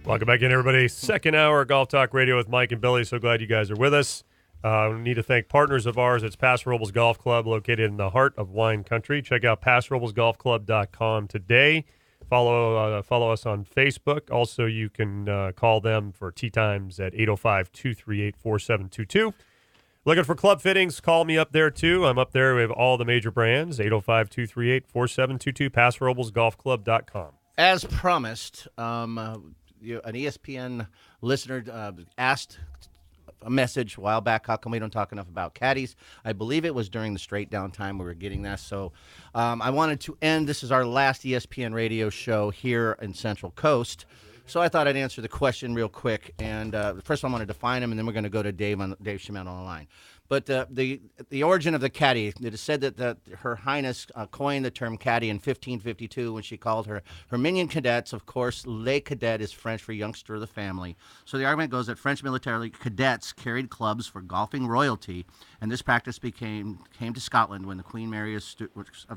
Welcome back in, everybody. Second hour of Golf Talk Radio with Mike and Billy. So glad you guys are with us. We need to thank partners of ours. It's Paso Robles Golf Club, located in the heart of wine country. Check out PasoRoblesGolfClub.com today. Follow us on Facebook. Also, you can call them for tee times at 805-238-4722. Looking for club fittings, call me up there, too. I'm up there with all the major brands, 805-238-4722, PasoRoblesGolfClub.com. As promised, an ESPN listener asked a message a while back, how come we don't talk enough about caddies? I believe it was during the straight down time we were getting that. So I wanted to end. This is our last ESPN radio show here in Central Coast. So I thought I'd answer the question real quick. And first I want to define them, and then we're going to go to Dave Schmidt on the line. But the origin of the caddy, it is said that Her Highness coined the term caddy in 1552 when she called her minion cadets. Of course, les cadets is French for youngster of the family. So the argument goes that French military cadets carried clubs for golfing royalty, and this practice came to Scotland when the Queen Mary of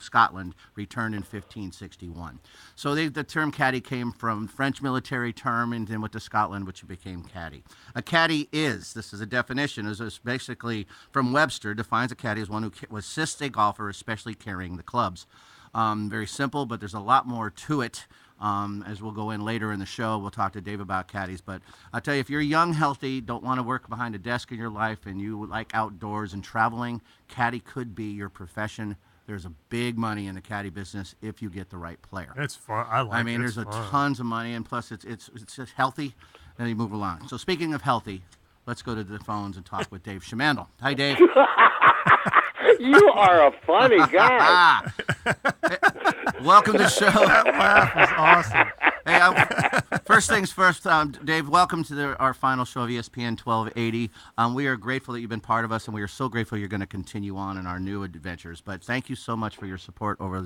Scotland returned in 1561. So the term caddy came from French military term and then went to Scotland, which became caddy. A caddy this is a definition, is basically from Webster, defines a caddy as one who assists a golfer, especially carrying the clubs. Very simple, but there's a lot more to it. As we'll go in later in the show, we'll talk to Dave about caddies. But I'll tell you, if you're young, healthy, don't want to work behind a desk in your life, and you like outdoors and traveling, caddy could be your profession. There's a big money in the caddy business if you get the right player. It's fun. I mean, there's tons of money, and plus it's just healthy, and you move along. So speaking of healthy, let's go to the phones and talk with Dave Schmandel. Hi, Dave. You are a funny guy. Welcome to the show. That laugh was awesome. Hey, first things first, Dave, welcome to our final show of ESPN 1280. We are grateful that you've been part of us, and we are so grateful you're going to continue on in our new adventures. But thank you so much for your support over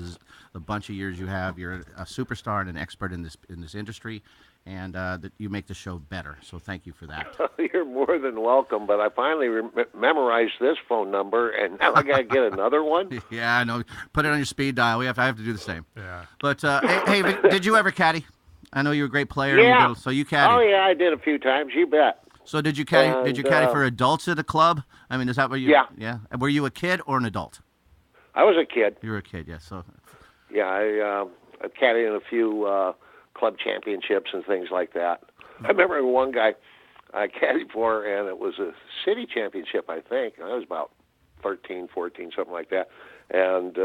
the bunch of years you have. You're a superstar and an expert in this industry, and that you make the show better. So thank you for that. You're more than welcome, but I finally memorized this phone number, and now I got to get another one? Yeah, I know. Put it on your speed dial. I have to do the same. Yeah. But, hey, did you ever caddy? I know you're a great player. Yeah. So you caddy. Oh, yeah, I did a few times. You bet. So did you caddy? Did you caddy for adults at the club? I mean, is that what you? Yeah. Yeah. Were you a kid or an adult? I was a kid. You were a kid, yes. Yeah, so. Yeah, I caddied in a few club championships and things like that. I remember one guy I caddied for, and it was a city championship, I think. I was about 13, 14, something like that. And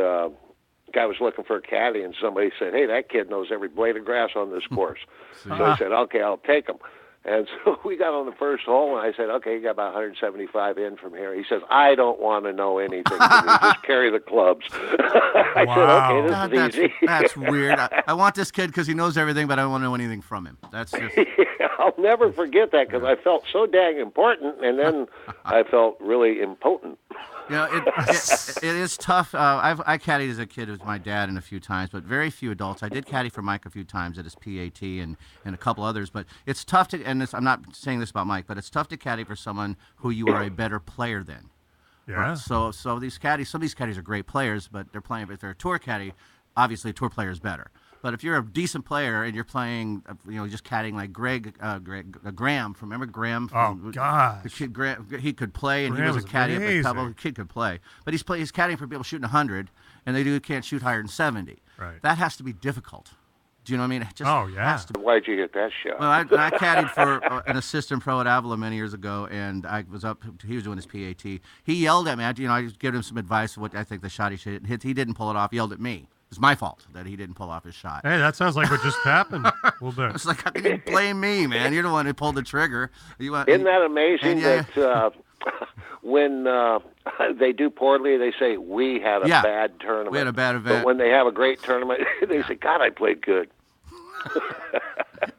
guy was looking for a caddy, and somebody said, "Hey, that kid knows every blade of grass on this course." So I said, "Okay, I'll take him." And so we got on the first hole, and I said, "Okay, you got about 175 in from here." He says, "I don't want to know anything. Just carry the clubs." I said, "Okay, this is easy." That's weird. I want this kid because he knows everything, but I don't want to know anything from him. That's just... I'll never forget that because I felt so dang important, and then I felt really impotent. You know, it is tough. I caddied as a kid with my dad a few times, but very few adults. I did caddy for Mike a few times at his PAT and a couple others, but it's tough to, and I'm not saying this about Mike, but it's tough to caddy for someone who you are a better player than. Yeah. Right? So these caddies, some of these caddies are great players, but they're playing, if they're a tour caddy, obviously a tour player is better. But if you're a decent player and you're playing, just caddying like Graham from, remember Graham? Oh, gosh. The kid, Graham, he could play, and Graham he was a caddy at the Pebble. The kid could play. But he's caddying for people shooting 100, and they can't shoot higher than 70. Right. That has to be difficult. Do you know what I mean? It just has to be. Why'd you get that shot? Well, I caddied for an assistant pro at Avila many years ago, and I was up. He was doing his PAT. He yelled at me. I gave him some advice of what I think the shot he should hit. He didn't pull it off. He yelled at me. It's my fault that he didn't pull off his shot. Hey, that sounds like what just happened a little bit. It's like, how can you blame me, man? You're the one who pulled the trigger. Isn't that amazing that when they do poorly, they say, we had a bad tournament. We had a bad event. But when they have a great tournament, they say, God, I played good.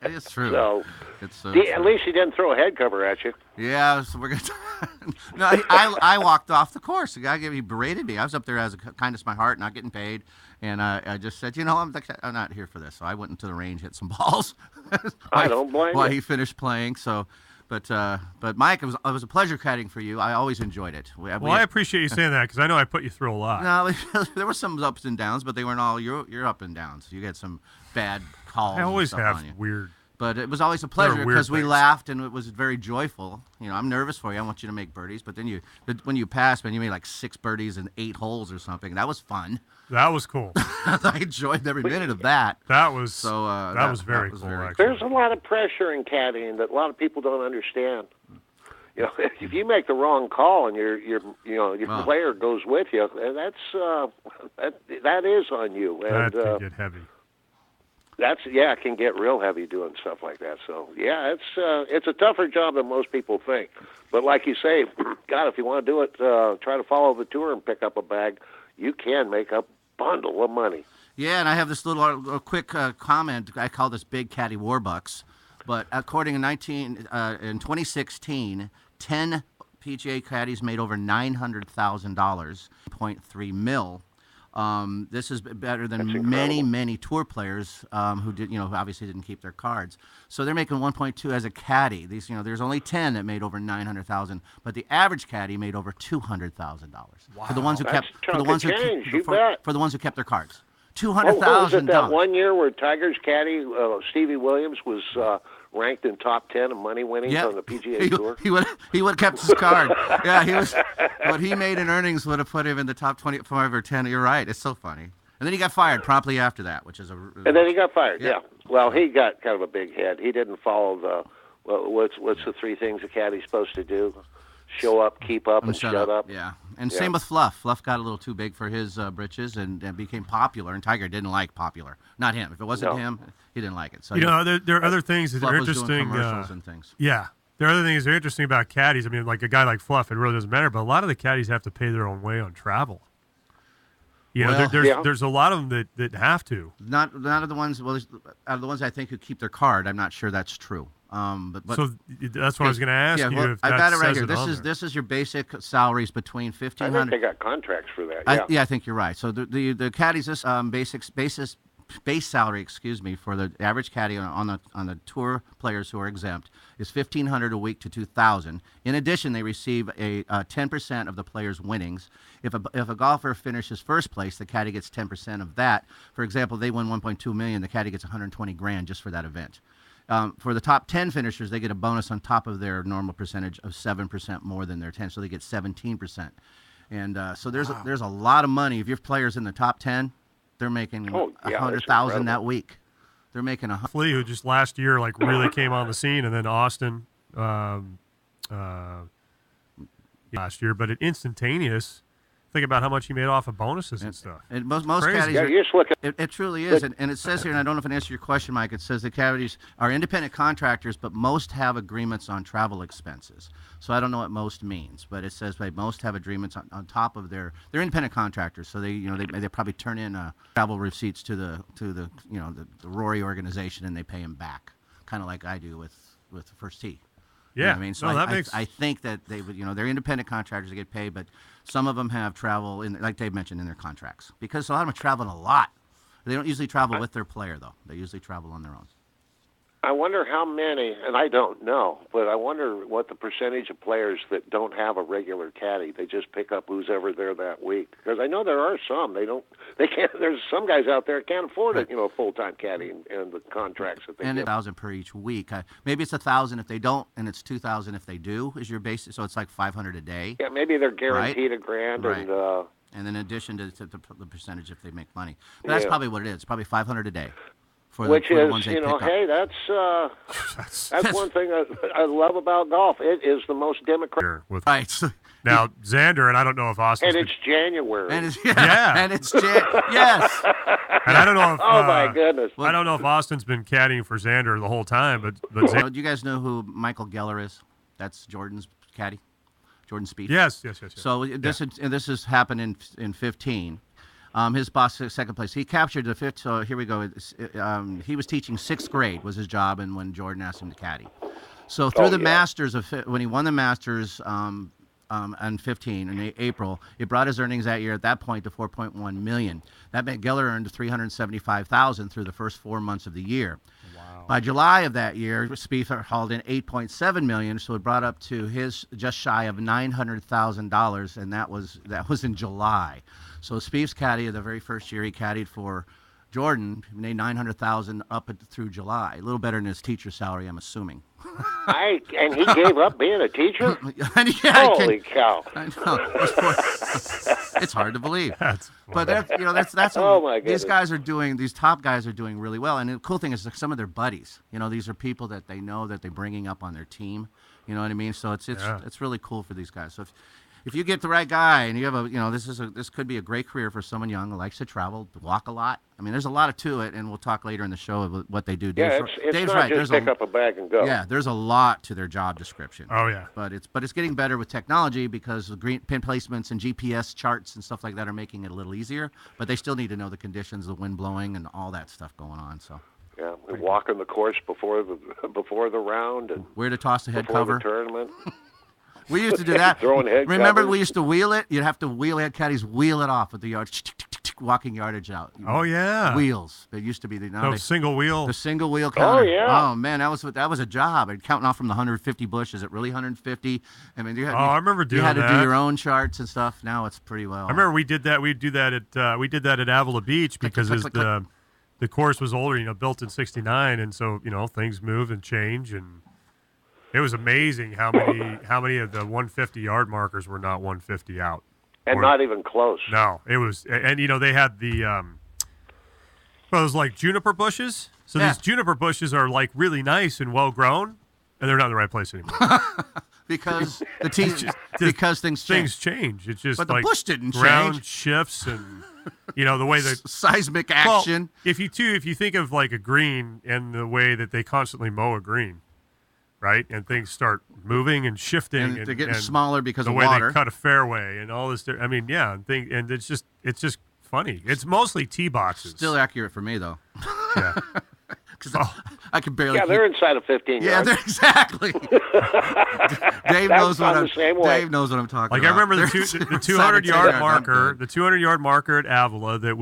It's true. So, it's at least he didn't throw a head cover at you. Yeah, so we're gonna. No, I walked off the course. The guy he berated me. I was up there as a kindness of my heart, not getting paid, and I just said, I'm not here for this. So I went into the range, hit some balls. I don't blame you. While he finished playing, so. But Mike, it was a pleasure caddying for you. I always enjoyed it. I appreciate you saying that because I know I put you through a lot. No, there were some ups and downs, but they weren't all your up and downs. You had some bad calls. I always and stuff have on you. weird. But it was always a pleasure weird because we things. laughed and it was very joyful. I'm nervous for you. I want you to make birdies, but then when you passed, man, you made like 6 birdies and 8 holes or something. That was fun. That was cool. I enjoyed every minute of that. That was that was very was cool. very actually. There's a lot of pressure in caddying that a lot of people don't understand. If you make the wrong call and your player goes with you, that is on you. And, That can get heavy. it can get real heavy doing stuff like that. So it's a tougher job than most people think. But like you say, God, if you want to do it, try to follow the tour and pick up a bag. You can make a bundle of money. Yeah, and I have this little quick comment. I call this Big Caddy Warbucks. But according in 2016, 10 PGA caddies made over $900,000, 0.3 mil. This is better than many tour players who did, obviously didn't keep their cards. So they're making 1.2 as a caddy. These, there's only 10 that made over 900,000, but the average caddy made over $200,000. Wow. For the ones who kept their cards. $200,000. Was it that one year where Tiger's caddy Stevie Williams was ranked in top 10 of money winnings on the PGA Tour? He would have kept his card. Yeah, he was. What he made in earnings would have put him in the top 25 or 10. You're right. It's so funny. And then he got fired promptly after that, which is And then he got fired. Yeah. Well, he got kind of a big head. He didn't follow what's the 3 things a caddy's supposed to do? Show up, keep up, and shut up. Yeah. And same with Fluff. Fluff got a little too big for his britches and became popular, and Tiger didn't like popular. Not him. If it wasn't him, he didn't like it. So there are other things that Fluff are was interesting. doing commercials and things. Yeah. There are other things that are interesting about caddies. I mean, like a guy like Fluff, it really doesn't matter, but a lot of the caddies have to pay their own way on travel. There's a lot of them that have to. Not of the ones. Well, out of the ones I think who keep their card, I'm not sure that's true. But so that's what I was going to ask you. If I've got it right here. This This is your basic salaries between $1,500. I think they got contracts for that. I think you're right. So the caddies, this base salary, for the average caddy on the tour players who are exempt is $1,500 a week to $2,000. In addition, they receive a 10% of the player's winnings. If a golfer finishes first place, the caddy gets 10% of that. For example, they win $1.2 million. The caddy gets $120,000 just for that event. For the top 10 finishers, they get a bonus on top of their normal percentage of 7% more than their 10, so they get 17%. And so there's a lot of money. If your player's in the top 10, they're making $100,000 that week. They're making Flea, who just last year really came on the scene, and then Austin last year, but instantaneous. Think about how much he made off of bonuses and stuff. And most caddies, it truly is. And it says here, and I don't know if it answers your question, Mike, it says the caddies are independent contractors, but most have agreements on travel expenses. So I don't know what most means, but it says most have agreements on top of they're independent contractors. So they probably turn in travel receipts to the Rory organization, and they pay them back, kind of like I do with First Tee. Yeah, you know what I mean, so I think that they would, they're independent contractors that get paid, but some of them have travel like Dave mentioned in their contracts because a lot of them are traveling a lot. They don't usually travel with their player though; they usually travel on their own. I wonder how many, and I don't know, but I wonder what the percentage of players that don't have a regular caddy. They just pick up who's ever there that week. Because I know there are some. They can't. There's some guys out there that can't afford it. A full-time caddy and the contracts that they get. $1,000 per each week. Maybe it's $1,000 if they don't, and it's $2,000 if they do. Is your base? So it's like $500 a day. Yeah, maybe they're guaranteed $1,000 right. and then in addition to the percentage if they make money. But that's probably what it is. It's probably $500 a day. Which is, hey, that's one thing I love about golf. It is the most democratic. Right. Now, Xander, and I don't know if Austin. And it's January. And it's, And it's yes. And I don't know if. Oh my goodness. I don't know if Austin's been caddying for Xander the whole time, but Xander. Do you guys know who Michael Geller is? That's Jordan's caddy. Jordan Spieth. Yes. So this has happened in 15. His boss, second place. He captured the fifth. So here we go. He was teaching sixth grade was his job, and when Jordan asked him to caddy. So through the Masters when he won the Masters in 15 in April, it brought his earnings that year at that point to $4.1 million. That meant Geller earned $375,000 through the first 4 months of the year. Wow. By July of that year, Spieth hauled in $8.7 million, so it brought up to his just shy of $900,000, and that was in July. So Spieth's caddy, the very first year he caddied for Jordan, made $900,000 up through July. A little better than his teacher salary, I'm assuming. And he gave up being a teacher? Holy cow! I know. It's hard to believe. But that's oh my these guys are doing. These top guys are doing really well. And the cool thing is some of their buddies. These are people that they know that they're bringing up on their team. You know what I mean? So it's really cool for these guys. So if you get the right guy and you have this could be a great career for someone young who likes to travel, walk a lot. I mean, there's a lot to it, and we'll talk later in the show about what they do. Yeah, it's Dave's not right. just pick up a bag and go. Yeah, there's a lot to their job description. Oh yeah. But it's getting better with technology because the green pin placements and GPS charts and stuff like that are making it a little easier. But they still need to know the conditions, the wind blowing, and all that stuff going on. So. Yeah, and walking the course before the round and where to toss the head before cover. the tournament. We used to do that. Throwing head Remember, covers. we used to wheel it. You'd have to wheel caddies, wheel it off with the yard, walking yardage out. Oh yeah. Wheels. There used to be Single wheel. the single wheel counter. Oh yeah. Oh man, that was a job. And counting off from the 150 bush. Is it really 150? I mean, I remember doing that. You had to that. do your own charts and stuff. Now it's pretty well. I remember we did that. We did that at Avila Beach because the course was older, built in '69, and so things move and change, and it was amazing how many of the 150-yard markers were not 150 out, and not even close. No, it was, and they had the it was like juniper bushes. So these juniper bushes are like really nice and well grown, and they're not in the right place anymore. because because things change. Things change. It's just but the like bush didn't ground change. shifts and the way that seismic action. Well, if you think of like a green and the way that they constantly mow a green, right, and things start moving and shifting, and they're getting smaller because the of way water. they cut a fairway and all this. I mean, and it's just funny. It's mostly tee boxes. Still accurate for me though. Yeah. Because I could barely. Yeah, they're inside of 15 yards. Yeah, exactly. Dave knows what I'm. Dave knows what I'm talking like about. I remember the 200-yard marker, the 200-yard marker at Avila that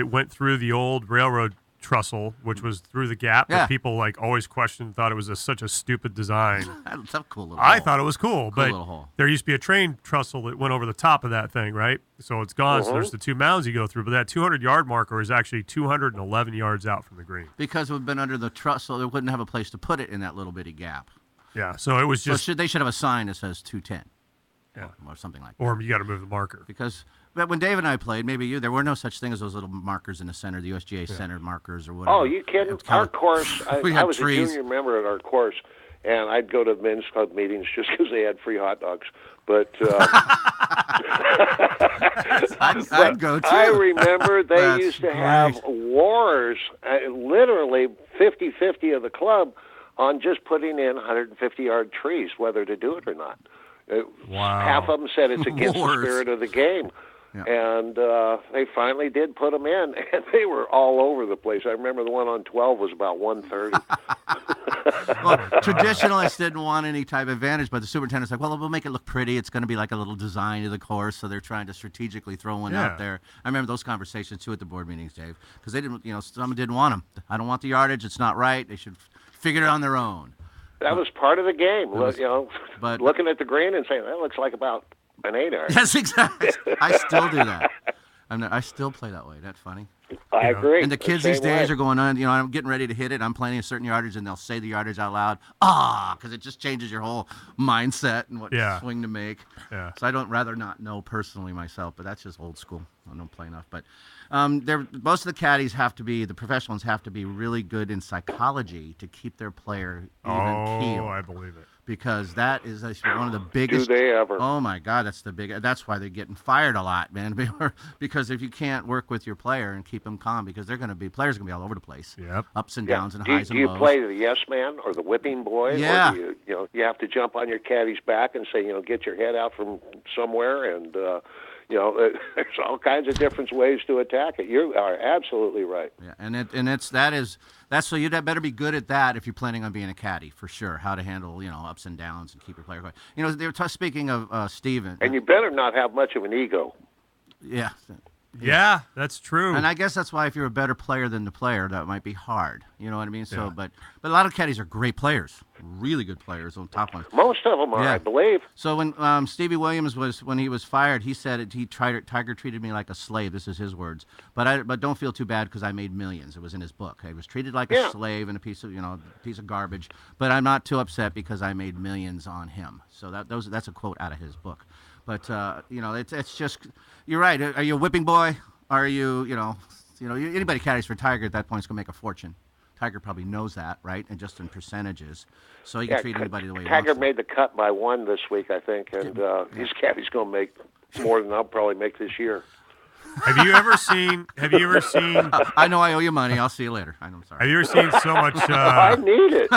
went through the old railroad trestle, which was through the gap. Yeah. That people like always questioned, thought it was such a stupid design. That's a cool little. I thought it was cool, but little hole. there used to be a train trestle that went over the top of that thing, right? So it's gone. So there's the two mounds you go through, but that 200-yard marker is actually 211 yards out from the green. Because we've been under the trestle, they wouldn't have a place to put it in that little bitty gap. Yeah, so it was just. So they should have a sign that says 210. Yeah. Or something like that. Or you got to move the marker. Because when Dave and I played, maybe there were no such thing as those little markers in the center, the USGA center markers or whatever. Oh, you kidding? Our course, I was trees. a junior member at our course, and I'd go to men's club meetings just because they had free hot dogs. But I'd go too. I remember they used to have wars, literally 50-50 of the club, on just putting in 150-yard trees, whether to do it or not. Wow. Half of them said it's against the spirit of the game. Yeah. And they finally did put them in, and they were all over the place. I remember the one on 12 was about 130. Well, traditionalists didn't want any type of advantage, but the superintendent's like, well, we'll make it look pretty. It's going to be like a little design of the course, so they're trying to strategically throw one out there. I remember those conversations, too, at the board meetings, Dave, because they didn't, some didn't want them. I don't want the yardage. It's not right. They should figure it on their own. That was part of the game, looking at the green and saying, that looks like about an 8-iron. Yes, exactly. I still do that. I still play that way. That's funny. I agree. And the kids these days are going on, I'm getting ready to hit it. I'm planning a certain yardage, and they'll say the yardage out loud. Because it just changes your whole mindset and what swing to make. Yeah. So rather not know personally myself, but that's just old school. I don't play enough. But most of the caddies the professionals have to be really good in psychology to keep their player even keel. Oh, I believe it. Because that is one of the biggest. Do they ever? Oh my God, that's why they're getting fired a lot, man. Because if you can't work with your player and keep them calm, because players are going to be all over the place. Yep. Ups and downs and highs and lows. Do you play the yes man or the whipping boy? Yeah. Or do you have to jump on your caddy's back and say, get your head out from somewhere and. There's all kinds of different ways to attack it. You are absolutely right. Yeah, that's so you'd better be good at that if you're planning on being a caddy for sure. How to handle ups and downs and keep your player going. They were speaking of Steven. And you better not have much of an ego. Yeah, Yeah, that's true. And I guess that's why if you're a better player than the player, that might be hard. You know what I mean? So, but a lot of caddies are great players, really good players, on top ones. Most of them are, I believe. So when Stevie Williams when he was fired, he said Tiger treated me like a slave. This is his words. But don't feel too bad because I made millions. It was in his book. I was treated like a slave and a piece of garbage. But I'm not too upset because I made millions on him. So that's a quote out of his book. But it's just, you're right. Are you a whipping boy? Are you anybody caddies for Tiger at that point is going to make a fortune. Tiger probably knows that, right? And just in percentages, so he can treat anybody the way he wants. Tiger made the cut by one this week, I think, and his caddy's going to make more than I'll probably make this year. Have you ever seen? I know I owe you money. I'll see you later. I'm sorry. Have you ever seen so much? I need it.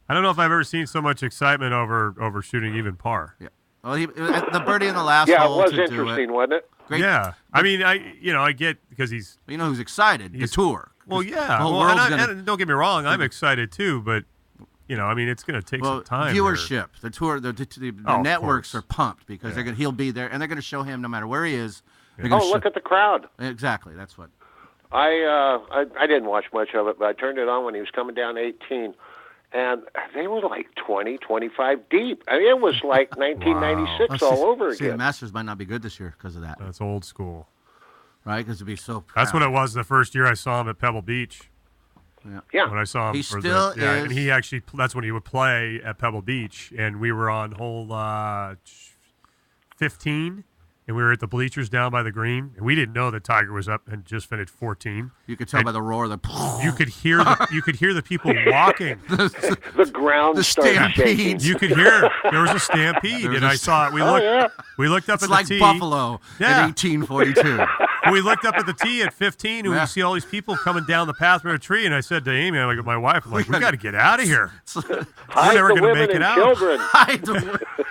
I don't know if I've ever seen so much excitement over shooting even par. Yeah. Well, the birdie in the last hole. Yeah, it was to interesting, wasn't it? Great. Yeah. I mean, I get because he's. You know who's excited? The tour. Well, yeah. The whole world's and don't get me wrong, I'm excited too, but I mean, it's going to take some time. Viewership, the tour, the networks are pumped because he'll be there, and they're going to show him no matter where he is. Look at the crowd. Exactly, that's what. I didn't watch much of it, but I turned it on when he was coming down 18, and they were like 20, 25 deep. I mean, it was like 1996 all over again. The Masters might not be good this year because of that. That's old school. Right, because it'd be so proud. That's what it was the first year I saw him at Pebble Beach. Yeah. When I saw him, and he actually, that's when he would play at Pebble Beach, and we were on hole 15, and we were at the bleachers down by the green, and we didn't know that Tiger was up and just finished 14. You could tell by the roar of the. You could hear the people walking. The ground started shaking. You could hear there was a stampede, and I saw it. We looked up at the tee. It's like Buffalo in 1842. We looked up at the tee at 15, and we see all these people coming down the path from a tree. And I said to Amy, my wife, we got to get out of here. We're never going to make it out.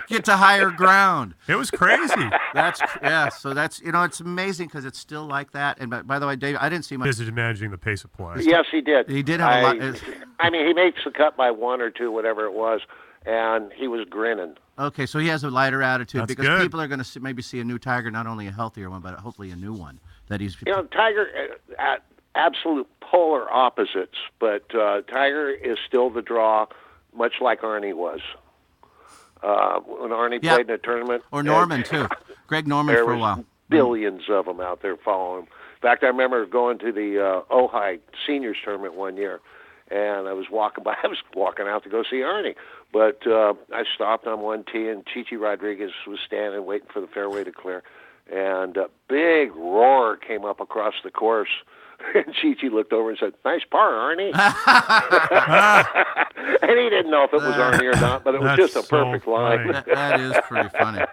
Get to higher ground. It was crazy. So that's it's amazing because it's still like that. And by the way, Dave, I didn't see much. This is managing the pace of play. Yes, he did. He did have a lot. I mean, he makes the cut by one or two, whatever it was, and he was grinning. Okay, so he has a lighter attitude because good. people are going to maybe see a new Tiger, not only a healthier one, but hopefully a new one that he's. Tiger, absolute polar opposites, but Tiger is still the draw, much like Arnie was. When Arnie played in a tournament, or Norman too, Greg Norman for a while. Billions of them out there following him. In fact, I remember going to the Ojai Seniors Tournament one year, and I was walking by. I was walking out to go see Arnie, but I stopped on one tee, and Chichi Rodriguez was standing waiting for the fairway to clear, and a big roar came up across the course. And Chichi looked over and said, "Nice par, Arnie." And he didn't know if it was Arnie or not, but it was just a perfect line. That is pretty funny.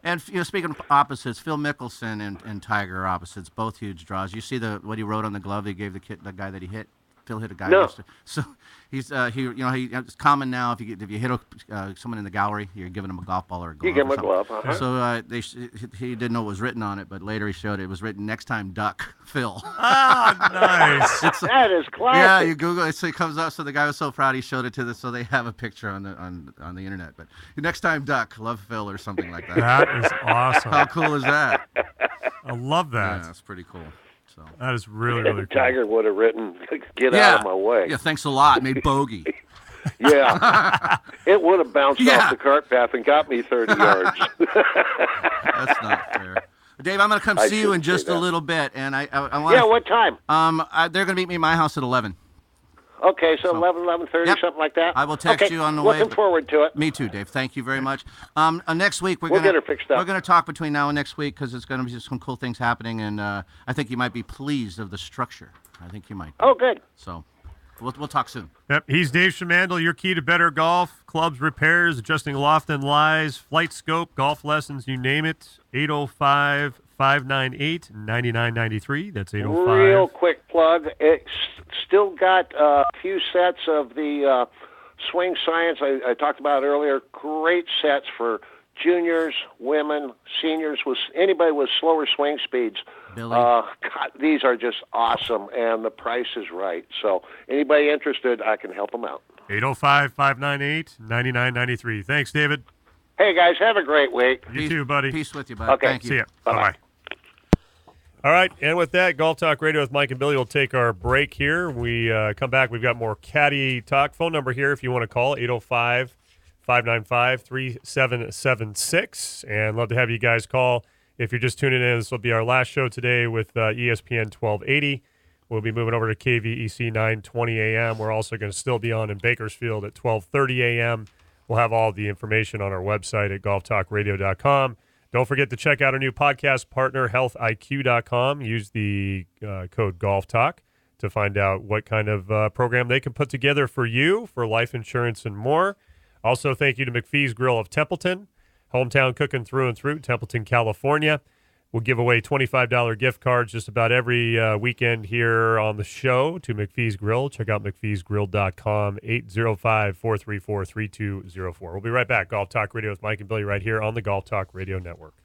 And speaking of opposites, Phil Mickelson and Tiger are opposites, both huge draws. You see what he wrote on the glove he gave the guy that he hit. Phil hit a guy. No. So he's it's common now if you hit someone in the gallery, you're giving him a golf ball or a glove. You give him a glove. Uh-huh. So he didn't know what was written on it, but later he showed it was written "Next time, duck, Phil." Ah, nice. That is classic. Yeah, you Google it, so it comes up. So the guy was so proud he showed it to so they have a picture on the internet. But next time, duck, love Phil or something like that. That is awesome. How cool is that? I love that. Yeah, that's pretty cool. So. That is really, really cool. Tiger would have written, "Get out of my way." Yeah, thanks a lot. Made bogey. Yeah. It would have bounced off the cart path and got me 30 yards. That's not fair. Dave, I'm going to come see you in just a little bit, and I want. Yeah, what time? They're going to meet me at my house at 11. Okay, so 11:30, something like that. I will text you on the way. Looking forward to it. Me too, Dave. Thank you very much. Next week we'll get her fixed up. We're going to talk between now and next week because it's going to be some cool things happening, and I think you might be pleased of the structure. I think you might. Oh, good. So we'll talk soon. Yep, he's Dave Shamandel, your key to better golf, clubs, repairs, adjusting loft and lies, flight scope, golf lessons, you name it. 805-598-9993. That's 805. Real quick plug. It's still got a few sets of the swing science I talked about earlier. Great sets for juniors, women, seniors, with anybody with slower swing speeds. Billy. God, these are just awesome, and the price is right. So anybody interested, I can help them out. 805-598-9993. Thanks, David. Hey, guys, have a great week. You too, buddy. Peace with you, bud. Okay. Thank you. See ya. Bye-bye. Bye-bye. All right, and with that, Golf Talk Radio with Mike and Billy will take our break here. We come back. We've got more Caddy Talk. Phone number here if you want to call, 805-595-3776. And love to have you guys call. If you're just tuning in, this will be our last show today with ESPN 1280. We'll be moving over to KVEC 920 a.m. We're also going to still be on in Bakersfield at 12:30 a.m. We'll have all the information on our website at golftalkradio.com. Don't forget to check out our new podcast partner, healthiq.com. Use the code GolfTalk to find out what kind of program they can put together for you for life insurance and more. Also, thank you to McPhee's Grill of Templeton, hometown cooking through and through, Templeton, California. We'll give away $25 gift cards just about every weekend here on the show to McPhee's Grill. Check out McPhee'sGrill.com, 805-434-3204. We'll be right back. Golf Talk Radio with Mike and Billy right here on the Golf Talk Radio Network.